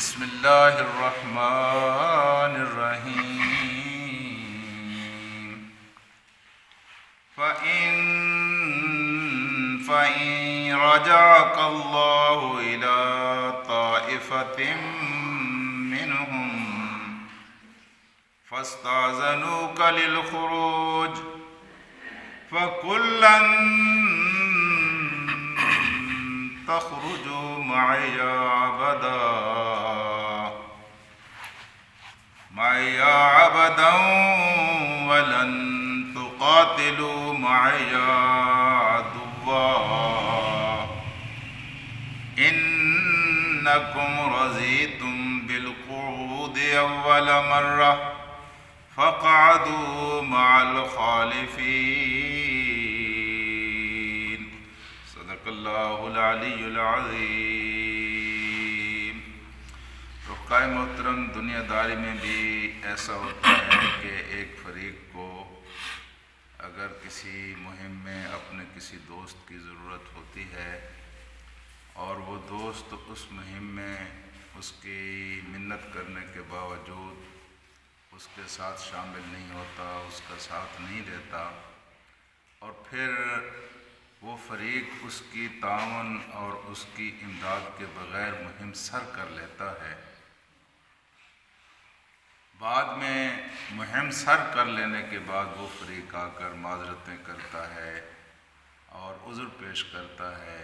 بسم اللہ الرحمن الرحیم فَإِن رَجَعَكَ اللَّهُ إِلَىٰ طَائِفَةٍ مِّنْهُمْ فَاسْتَأْذَنُوكَ لِلْخُرُوجِ فَقُل لَّن تَخْرُجُوا مَعِيَ عَبَدًا وَلَن تُقَاتِلُوا مَعِيَ عَدُوًّا إِنَّكُمْ رَضِيتُم بِالْقُعُودِ أَوَّلَ مَرَّةٍ فَاقْعُدُوا مَعَ الْخَالِفِينَ صدق اللہ العلی العظیم۔ رفقائے محترم، دنیا داری میں بھی ایسا ہوتا ہے کہ ایک فریق کو اگر کسی مہم میں اپنے کسی دوست کی ضرورت ہوتی ہے اور وہ دوست اس مہم میں اس کی منت کرنے کے باوجود اس کے ساتھ شامل نہیں ہوتا، اس کا ساتھ نہیں دیتا، اور پھر وہ فریق اس کی تعاون اور اس کی امداد کے بغیر مہم سر کر لیتا ہے، بعد میں مہم سر کر لینے کے بعد وہ فریق آ کر معذرتیں کرتا ہے اور عذر پیش کرتا ہے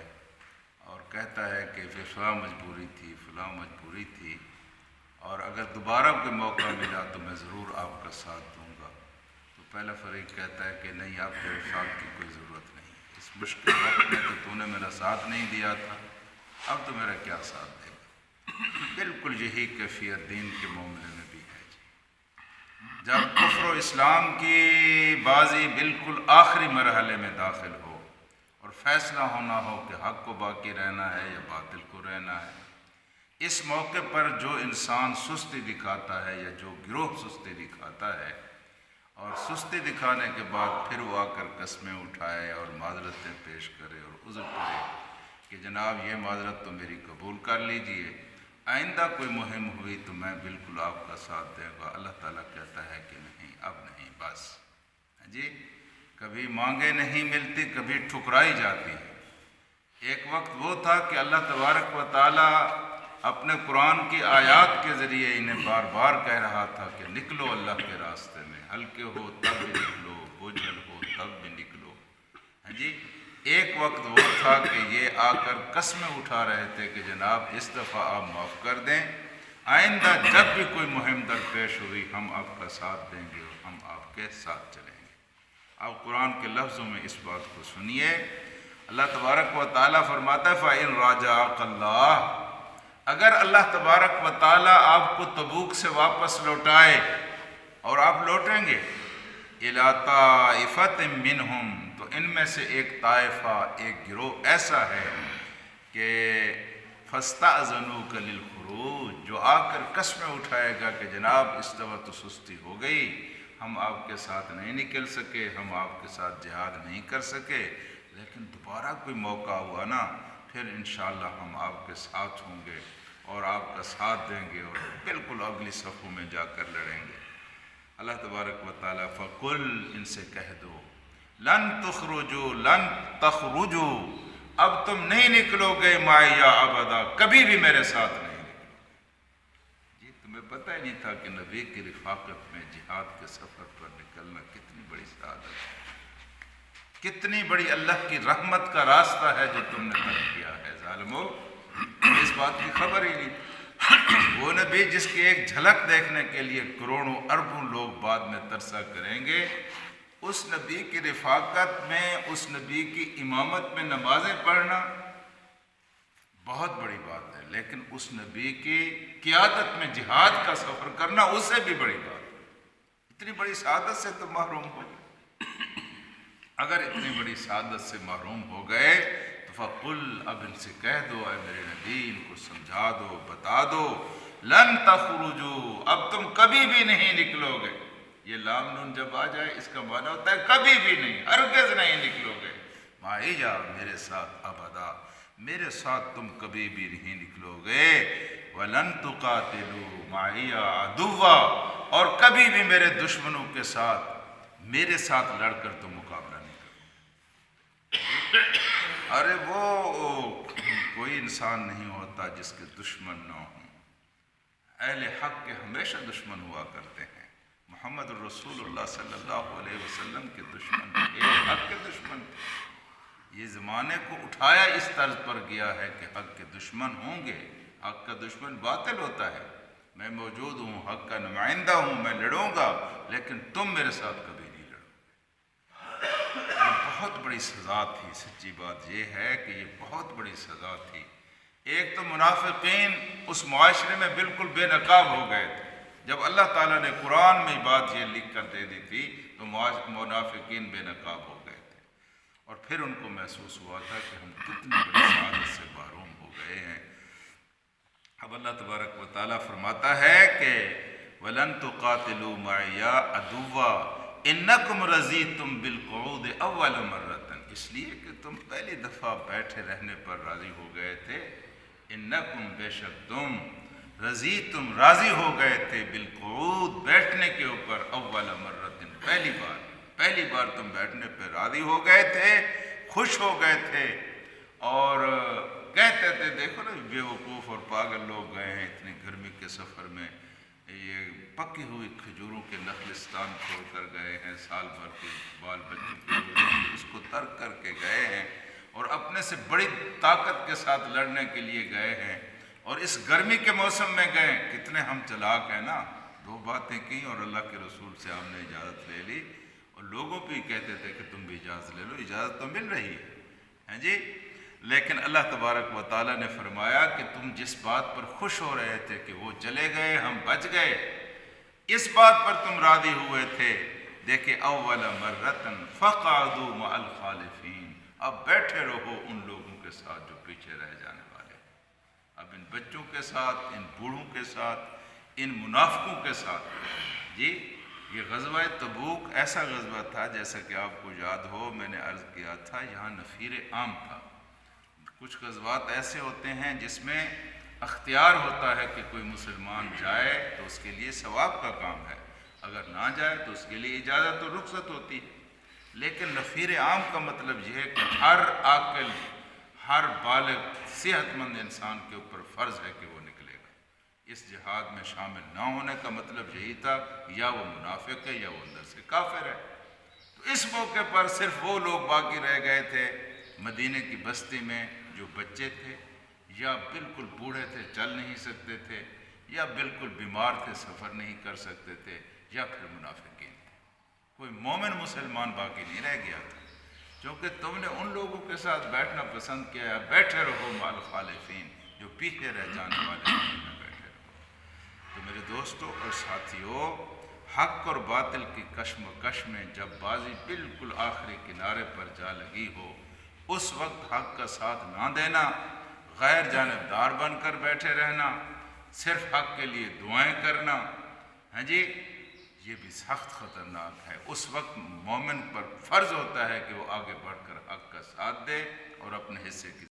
اور کہتا ہے کہ فلاں مجبوری تھی، فلاں مجبوری تھی، اور اگر دوبارہ کوئی موقع ملا تو میں ضرور آپ کا ساتھ دوں گا، تو پہلا فریق کہتا ہے کہ نہیں، آپ کے ساتھ کی کوئی ضرورت نہیں، اس مشکل وقت میں تو نے میرا ساتھ نہیں دیا تھا، اب تو میرا کیا ساتھ دے گا۔ بالکل یہی کیفیت دین کے معاملے میں بھی ہے جی۔ جب کفر و اسلام کی بازی بالکل آخری مرحلے میں داخل ہو اور فیصلہ ہونا ہو کہ حق کو باقی رہنا ہے یا باطل کو رہنا ہے، اس موقع پر جو انسان سستی دکھاتا ہے یا جو گروہ سستی دکھاتا ہے اور سستی دکھانے کے بعد پھر وہ آ کر قسمیں اٹھائے اور معذرتیں پیش کرے اور عذر کرے کہ جناب یہ معذرت تو میری قبول کر لیجئے، آئندہ کوئی مہم ہوئی تو میں بالکل آپ کا ساتھ دے گا، اللہ تعالیٰ کہتا ہے کہ نہیں، اب نہیں، بس جی۔ کبھی مانگے نہیں ملتی، کبھی ٹھکرائی جاتی ہے۔ ایک وقت وہ تھا کہ اللہ تبارک و تعالیٰ اپنے قرآن کی آیات کے ذریعے انہیں بار بار کہہ رہا تھا کہ نکلو اللہ کے راستے میں، ہلکے ہو تب بھی نکلو، بوجھل ہو تب بھی نکلو، ہاں جی۔ ایک وقت وہ تھا کہ یہ آ کر قسمیں اٹھا رہے تھے کہ جناب اس دفعہ آپ معاف کر دیں، آئندہ جب بھی کوئی مہم درپیش ہوئی ہم آپ کا ساتھ دیں گے اور ہم آپ کے ساتھ چلیں گے۔ آپ قرآن کے لفظوں میں اس بات کو سنیے، اللہ تبارک و تعالیٰ فرماتا ہے فَإِن رَجَعَكَ اللَّهُ، اگر اللہ تبارک و تعالیٰ آپ کو تبوک سے واپس لوٹائے، اور آپ لوٹیں گے، إِلَىٰ طَائِفَةٍ مِّنْهُمْ، تو ان میں سے ایک طائفہ، ایک گروہ ایسا ہے کہ فَاسْتَأْذَنُوكَ لِلْخُرُوجِ، جو آ کر قسمیں اٹھائے گا کہ جناب اس دفعہ تو سستی ہو گئی، ہم آپ کے ساتھ نہیں نکل سکے، ہم آپ کے ساتھ جہاد نہیں کر سکے، لیکن دوبارہ کوئی موقع ہوا نا، پھر انشاءاللہ ہم آپ کے ساتھ ہوں گے اور آپ کا ساتھ دیں گے اور بالکل اگلی صفوں میں جا کر لڑیں گے۔ اللہ تبارک و تعالیٰ فَقُلْ، ان سے کہہ دو، لَن تُخْرُجُوا لَن تَخْرُجُوا، اب تم نہیں نکلو گے مَعِیَ ابدا، کبھی بھی میرے ساتھ نہیں نکلو۔ جی تمہیں پتہ ہی نہیں تھا کہ نبی کی رفاقت میں جہاد کے سفر پر نکلنا کتنی بڑی سعادت ہے، کتنی بڑی اللہ کی رحمت کا راستہ ہے جو تم نے طے کیا ہے ظالمو، تمہیں اس بات کی خبر ہی نہیں۔ وہ نبی جس کی ایک جھلک دیکھنے کے لیے کروڑوں اربوں لوگ بعد میں ترسا کریں گے، اس نبی کی رفاقت میں، اس نبی کی امامت میں نمازیں پڑھنا بہت بڑی بات ہے، لیکن اس نبی کی قیادت میں جہاد کا سفر کرنا اس سے بھی بڑی بات ہے۔ اتنی بڑی سعادت سے تم محروم ہو گئے۔ اگر اتنی بڑی سعادت سے محروم ہو گئے تو فَقُلْ، اب ان سے کہہ دو اے میرے نبی، ان کو سمجھا دو، بتا دو، لَن تَخْرُجُوا، اب تم کبھی بھی نہیں نکلو گے۔ یہ لام نون جب آ جائے اس کا معنی ہوتا ہے کبھی بھی نہیں، ہرگز نہیں نکلو گے، مَعِیَ، میرے ساتھ ابدا، میرے ساتھ تم کبھی بھی نہیں نکلو گے، وَلَن تُقَاتِلُوا مَعِيَ عَدُوًّا، اور کبھی بھی میرے دشمنوں کے ساتھ میرے ساتھ لڑ کر تم مقابلہ نہیں کرو۔ ارے وہ کوئی انسان نہیں ہوتا جس کے دشمن نہ ہوں۔ اہل حق کے ہمیشہ دشمن ہوا کرتے ہیں۔ محمد الرسول اللہ صلی اللہ علیہ وسلم کے دشمن تھے، حق کے دشمن تھے۔ یہ زمانے کو اٹھایا اس طرز پر گیا ہے کہ حق کے دشمن ہوں گے۔ حق کا دشمن باطل ہوتا ہے، میں موجود ہوں، حق کا نمائندہ ہوں، میں لڑوں گا، لیکن تم میرے ساتھ کبھی نہیں لڑو۔ یہ بہت بڑی سزا تھی۔ سچی بات یہ ہے کہ یہ بہت بڑی سزا تھی۔ ایک تو منافقین اس معاشرے میں بالکل بے نقاب ہو گئے تھے۔ جب اللہ تعالیٰ نے قرآن میں بات یہ لکھ کر دے دی تھی تو منافقین بے نقاب ہو گئے تھے، اور پھر ان کو محسوس ہوا تھا کہ ہم کتنی بڑی سعادت سے محروم ہو گئے ہیں۔ اب اللہ تبارک و تعالیٰ فرماتا ہے کہ وَلَن تُقَاتِلُوا مَعِيَ عَدُوًّا إِنَّكُمْ رَضِيتُمْ بِالْقُعُودِ أَوَّلَ مَرَّةٍ، اس لیے کہ تم پہلی دفعہ بیٹھے رہنے پر راضی ہو گئے تھے۔ انکم، بے شک تم، رضیتم، راضی ہو گئے تھے، بالقعود، بیٹھنے کے اوپر، اول مرۃ، پہلی بار تم بیٹھنے پہ راضی ہو گئے تھے، خوش ہو گئے تھے، اور کہتے تھے دیکھو نا بے وقوف اور پاگل لوگ گئے ہیں اتنی گرمی کے سفر میں، یہ پکی ہوئی کھجوروں کے نخلستان چھوڑ کر گئے ہیں، سال بھر کے بال بچوں کی اس کو ترک کر کے گئے ہیں، اور اپنے سے بڑی طاقت کے ساتھ لڑنے کے لیے گئے ہیں، اور اس گرمی کے موسم میں گئے۔ کتنے ہم چلاک ہیں نا، دو باتیں کی اور اللہ کے رسول سے ہم نے اجازت لے لی، اور لوگوں پہ کہتے تھے کہ تم بھی اجازت لے لو، اجازت تو مل رہی ہے جی، لیکن اللہ تبارک و تعالیٰ نے فرمایا کہ تم جس بات پر خوش ہو رہے تھے کہ وہ چلے گئے، ہم بچ گئے، اس بات پر تم راضی ہوئے تھے۔ دیکھیں اول مرۃ فقعدوا مع الخالفین، اب بیٹھے رہو ان لوگوں کے ساتھ جو پیچھے رہ جانے والے ہیں۔ اب ان بچوں کے ساتھ، ان بوڑھوں کے ساتھ، ان منافقوں کے ساتھ جی۔ یہ غزوہ تبوک ایسا غزوہ تھا جیسا کہ آپ کو یاد ہو، میں نے عرض کیا تھا یہاں نفیر عام تھا۔ کچھ غزوات ایسے ہوتے ہیں جس میں اختیار ہوتا ہے کہ کوئی مسلمان جائے تو اس کے لیے ثواب کا کام ہے، اگر نہ جائے تو اس کے لیے اجازت و رخصت ہوتی ہے۔ لیکن نفیر عام کا مطلب یہ ہے کہ ہر عاقل، ہر بالغ صحت مند انسان کے اوپر فرض ہے کہ وہ نکلے گا۔ اس جہاد میں شامل نہ ہونے کا مطلب یہی تھا یا وہ منافق ہے یا وہ اندر سے کافر ہے۔ تو اس موقع پر صرف وہ لوگ باقی رہ گئے تھے مدینے کی بستی میں جو بچے تھے، یا بالکل بوڑھے تھے، چل نہیں سکتے تھے، یا بالکل بیمار تھے، سفر نہیں کر سکتے تھے، یا پھر منافقین تھے۔ کوئی مومن مسلمان باقی نہیں رہ گیا تھا، کیونکہ تم نے ان لوگوں کے ساتھ بیٹھنا پسند کیا ہے۔ بیٹھے رہو مع الخالفین، جو پیچھے رہ جانے والے ہیں، بیٹھے رہو۔ تو میرے دوستوں اور ساتھیوں، حق اور باطل کی کشمکش میں جب بازی بالکل آخری کنارے پر جا لگی ہو، اس وقت حق کا ساتھ نہ دینا، غیر جانبدار بن کر بیٹھے رہنا، صرف حق کے لیے دعائیں کرنا، ہاں جی، یہ بھی سخت خطرناک ہے۔ اس وقت مومن پر فرض ہوتا ہے کہ وہ آگے بڑھ کر حق کا ساتھ دے اور اپنے حصے کی